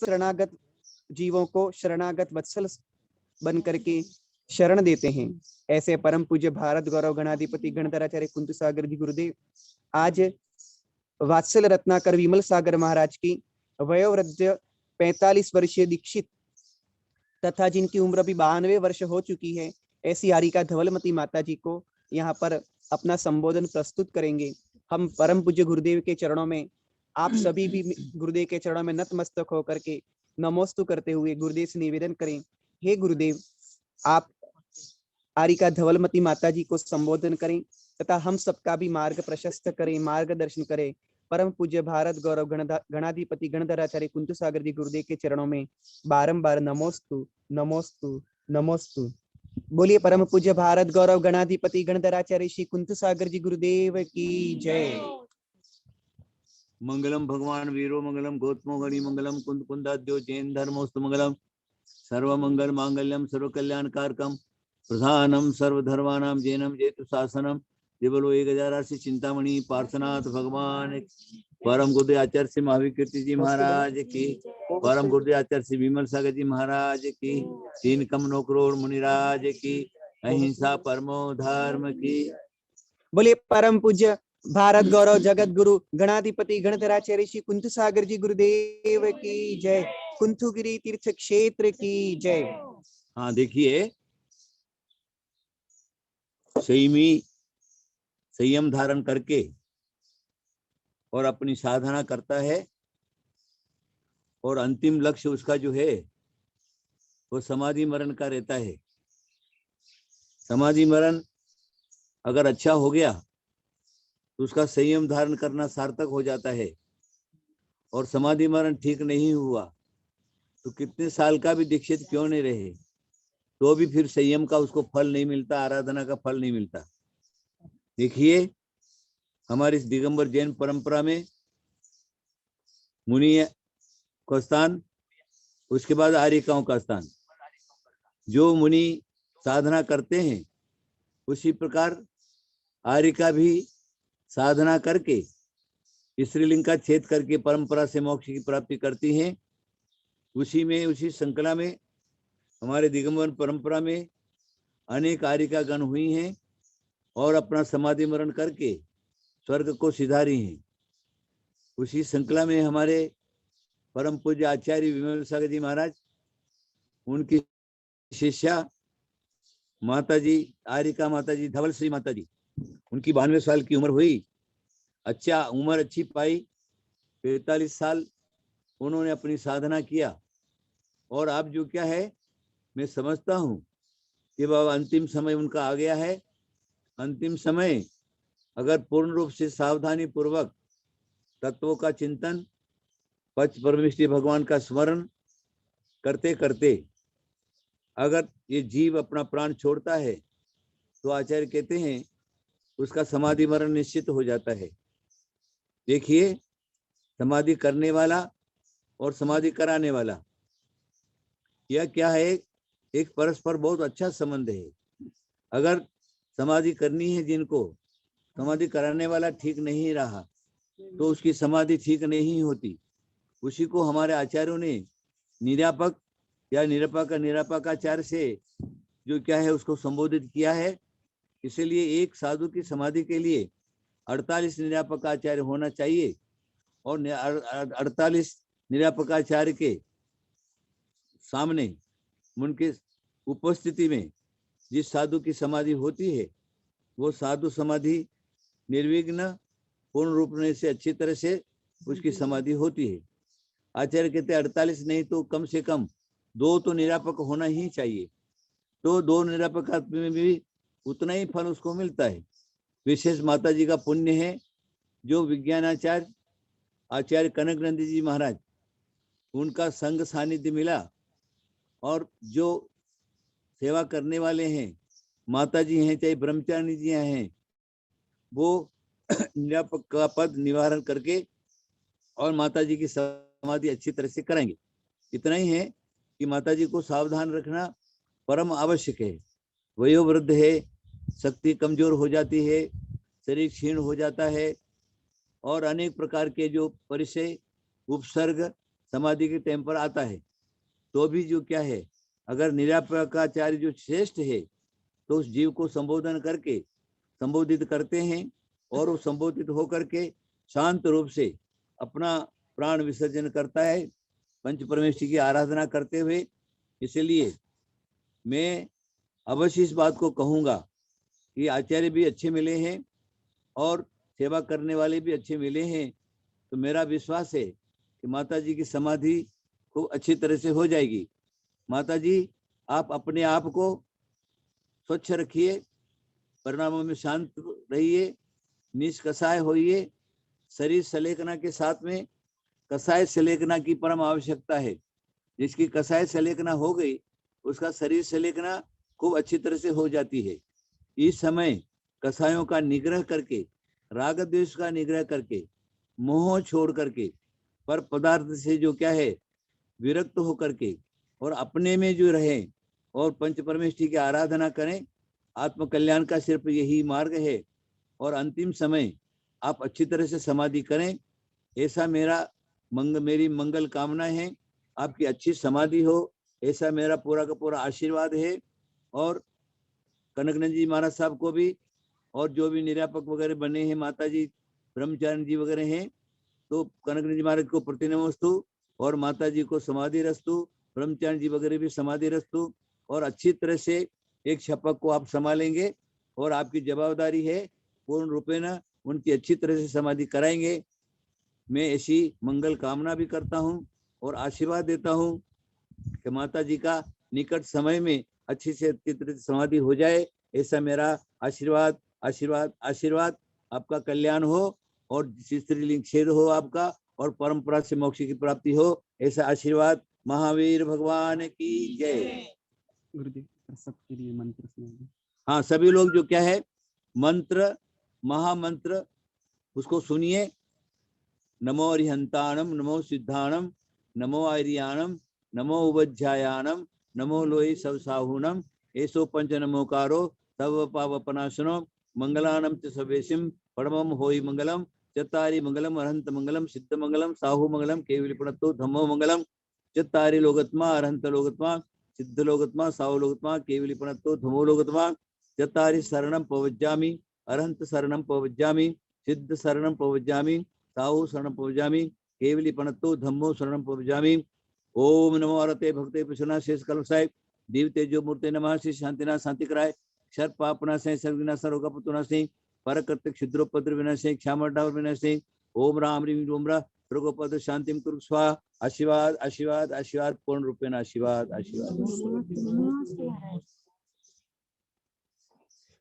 शरणागत जीवों को शरणागत वत्सल बन करके शरण देते हैं। ऐसे परम पूज्य भारत गौरव गणाधिपति गणधराचार्य कुंतु सागर जी गुरुदेव आज वात्सल रत्नाकर विमल सागर महाराज की वयोवृद्ध 45 वर्षीय दीक्षित तथा जिनकी उम्र अभी 92 वर्ष हो चुकी है, ऐसी हारिका धवलमती माता जी को यहाँ पर अपना संबोधन प्रस्तुत करेंगे। हम परम पूज्य गुरुदेव के चरणों में, आप सभी भी गुरुदेव के चरणों में नतमस्तक होकर के नमोस्तु करते हुए गुरुदेव से निवेदन करें, हे गुरुदेव आप हारिका धवलमती माता जी को संबोधन करें तथा हम सबका भी मार्ग प्रशस्त करें, मार्गदर्शन करें। परम पूज्य भारत गौरव गणाधिपति गणधराचार्य कुंतु सागर जी गुरुदेव के चरणों में बारंबार नमोस्तु नमोस्तु नमोस्तु। बोलिए परम पूज्य भारत गौरव गणाधिपति गणधराचार्य श्री कुंतु सागर जी गुरुदेव की जय। मंगलम भगवान वीरो मंगलम गौतमो गणि मंगलम कुंद कुंदाद्यो जैन धर्मोस्तु मंगलम सर्व मंगल मांगल्यम सर्व कल्याणकारकम प्रधानम सर्वधर्मानां जैनम जयतु शासनम। जय बोलो 1080 चिंतामणि पार्श्वनाथ भगवान, परम गुरुदेव आचार्य श्री महावीर कीर्ति जी महाराज की, परम गुरुदेव आचार्य श्री विमल सागर जी महाराज की, 3 करोड़ करोड़ मुनिराज की, अहिंसा परमो धर्म की। बोलिए परम पूज्य भारत गौरव जगत गुरु गणाधिपति गणधराचार्य श्री कुंतु सागर जी गुरुदेव की जय। कुंथुगिरी तीर्थ क्षेत्र की जय। हाँ देखिए, संयम धारण करके और अपनी साधना करता है और अंतिम लक्ष्य उसका जो है वो समाधि मरण का रहता है। समाधि मरण अगर अच्छा हो गया तो उसका संयम धारण करना सार्थक हो जाता है, और समाधि मरण ठीक नहीं हुआ तो कितने साल का भी दीक्षित क्यों नहीं रहे तो भी फिर संयम का उसको फल नहीं मिलता, आराधना का फल नहीं मिलता। देखिए हमारी इस दिगंबर जैन परंपरा में मुनि का स्थान, उसके बाद आर्यिकाओं का स्थान। जो मुनि साधना करते हैं उसी प्रकार आर्यिका भी साधना करके स्त्रीलिंग का छेद करके परंपरा से मोक्ष की प्राप्ति करती हैं। उसी श्रृंखला में हमारे दिगंबर परंपरा में अनेक आर्यिका गण हुई हैं और अपना समाधि मरण करके स्वर्ग को सिधारी हैं। उसी श्रृंखला में हमारे परम पूज्य आचार्य विमल सागर जी महाराज, उनकी शिष्या माता जी आर्यिका माता जी धवल श्री माता जी, उनकी 92 साल की उम्र हुई। उम्र अच्छी पाई, 45 साल उन्होंने अपनी साधना किया। और अब जो क्या है, मैं समझता हूँ कि बाबा अंतिम समय उनका आ गया है। अंतिम समय अगर पूर्ण रूप से सावधानी पूर्वक तत्वों का चिंतन, पच परमेष्टि भगवान का स्मरण करते करते अगर ये जीव अपना प्राण छोड़ता है तो आचार्य कहते हैं उसका समाधि मरण निश्चित हो जाता है। देखिए समाधि करने वाला और समाधि कराने वाला, यह क्या है, एक परस्पर बहुत अच्छा संबंध है। अगर समाधि करनी है जिनको, समाधि कराने वाला ठीक नहीं रहा तो उसकी समाधि ठीक नहीं होती। उसी को हमारे आचार्यों ने निरापक या निरापकाचार्य से जो क्या है उसको संबोधित किया है। इसलिए एक साधु की समाधि के लिए 48 निरापकाचार्य होना चाहिए, और 48 निरापकाचार्य के सामने उनके उपस्थिति में जिस साधु की समाधि होती है वो साधु समाधि निर्विघ्न पूर्ण रूप से अच्छी तरह से उसकी समाधि होती है। आचार्य कहते 48 नहीं तो कम से कम 2 तो निरापक होना ही चाहिए, तो 2 निरापक में भी उतना ही फल उसको मिलता है। विशेष माता जी का पुण्य है जो विज्ञानाचार्य आचार्य कनक नंदी जी महाराज, उनका संग सानिध्य मिला, और जो सेवा करने वाले हैं माता जी हैं चाहे ब्रह्मचारिणी जी हैं, वो निरापक का पद निवारण करके और माता जी की समाधि अच्छी तरह से कराएंगे। इतना ही है कि माता जी को सावधान रखना परम आवश्यक है। वयोवृद्ध है, शक्ति कमजोर हो जाती है, शरीर क्षीण हो जाता है, और अनेक प्रकार के जो परिचय उपसर्ग समाधि के टाइम पर आता है, तो भी जो क्या है, अगर निरापकाचार्य जो श्रेष्ठ है तो उस जीव को संबोधित करते हैं और वो संबोधित होकर के शांत रूप से अपना प्राण विसर्जन करता है पंच परमेश्वर की आराधना करते हुए। इसलिए मैं अवश्य इस बात को कहूंगा कि आचार्य भी अच्छे मिले हैं और सेवा करने वाले भी अच्छे मिले हैं, तो मेरा विश्वास है कि माता जी की समाधि खूब अच्छी तरह से हो जाएगी। माता जी, आप अपने आप को स्वच्छ रखिए, परिणामों में शांत रहिए, निष्कषाय होइए। शरीर सलेखना के साथ में कषाय सलेखना की परम आवश्यकता है। जिसकी कषाय सलेखना हो गई, उसका शरीर सलेखना खूब अच्छी तरह से हो जाती है। इस समय कषायों का निग्रह करके, राग द्वेष का निग्रह करके, मोह छोड़ करके, पर पदार्थ से जो क्या है विरक्त होकर के और अपने में जो रहे और पंच परमेष्ठी की आराधना करें। आत्म कल्याण का सिर्फ यही मार्ग है और अंतिम समय आप अच्छी तरह से समाधि करें, ऐसा मेरी मंगल कामना है। आपकी अच्छी समाधि हो, ऐसा मेरा पूरा का पूरा आशीर्वाद है। और कनकनंद जी महाराज साहब को भी, और जो भी निरापक वगैरह बने हैं, माता जी ब्रह्मचारी जी वगैरह हैं, तो कनकनंद जी महाराज को प्रतिनमस्तु और माता जी को समाधि रस्तु, ब्रह्मचारी जी वगैरह भी समाधि रस्तु। और अच्छी तरह से एक शपथ को आप संभालेंगे और आपकी जवाबदारी है पूर्ण रूपेण उनकी अच्छी तरह से समाधि कराएंगे। मैं ऐसी मंगल कामना भी करता हूँ और आशीर्वाद देता हूँ कि माता जी का निकट समय में अच्छी से अच्छी तरह से समाधि हो जाए, ऐसा मेरा आशीर्वाद आशीर्वाद आशीर्वाद। आपका कल्याण हो और स्त्रीलिंग छेद हो आपका, और परंपरा से मोक्ष की प्राप्ति हो, ऐसा आशीर्वाद। महावीर भगवान की जय। गुरुदेव सबके लिए मंत्र सुनाइए। हाँ, सभी लोग जो क्या है मंत्र, महामंत्र उसको सुनिए। नमो अरिहंताणम, नमो सिद्धाणम, नमो आर्याणम, नमो उवज्जायाणम, नमो लोहि सवसाहुणम, एसो पंच नमोकारो तव पावपनाशनो, मंगलानम च सवेशिम परमम होई मंगलम, चत्तारि मंगलम अरहंत मंगलम, सिद्ध मंगलम, साहु मंगलम, केवलिपणतो धम्मो मंगलम, चत्तारि लोगत्मा अरहंत लोगत्मा, सिद्ध लोगत्मा, साहु लोगत्मा, केवलिपणतो धम्मो लोगत्मा, चत्तारि शरणम पवज्जामि, अरहंत शरणम पवज्जामि, सिद्ध शरणम पवज्जामि, साहु शरणं पवज्जामि, केवलिपणतो धम्मो शरणं पवज्जामि। ओम नमो आरते भक्ते प्रसन्ना शेष कलसाय दीव तेजो मूर्ते नमः। श्री शांतिनाथ शांति कराय, क्षर पापना से सर्वनाश रोग पुतना से पर कर्तक क्षुद्रोपद्र विनाशे क्षामडावर विनाशे। ओम राम रीम ओम रा रोगोपद्र शांतिम कुरु स्वा। आशीर्वाद आशीर्वाद आशीर्वाद, पूर्ण रूपेण आशीर्वाद आशीर्वाद।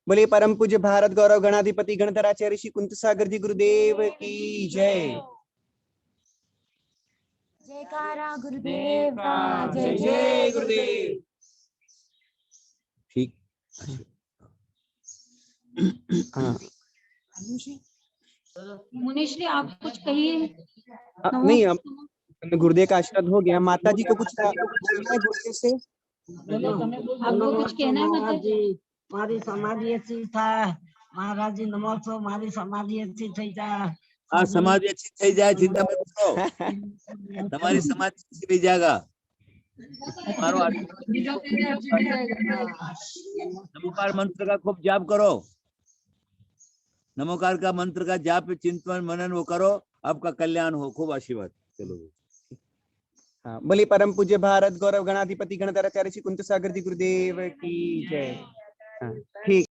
बोले परम पूज्य भारत गौरव गणाधिपति गणधराचार्य श्री कुंत सागर जी गुरुदेव की जय। जयकारा गुरुदेव का, जय जय गुरुदेव। ठीक। हाँ मुनीश जी, आप कुछ कहिए। नहीं, अब गुरुदेव का आशीर्वाद हो गया। माता जी को कुछ बोलना है गुरुदेव से? आपको कुछ कहना है माता जी? મારી સમાધિ अच्छी था महाराज जी नमस्ते मारी समाधि अच्छी થઈ જાય हाँ, समाधि अच्छी થઈ જાય, चिंता मत करो, तुम्हारी समाधि अच्छी થઈ जाएगा। नमोकार मंत्र का खूब जाप करो, नमोकार का मंत्र का जाप चिंतन मनन वो करो, आपका कल्याण हो। खूब आशीर्वाद। चलो। हाँ, बोले परम पूज्य भारत गौरव गणाधिपति गणधराचार्य श्री कुंत सागर जी गुरुदेव की जय। हाँ, ठीक।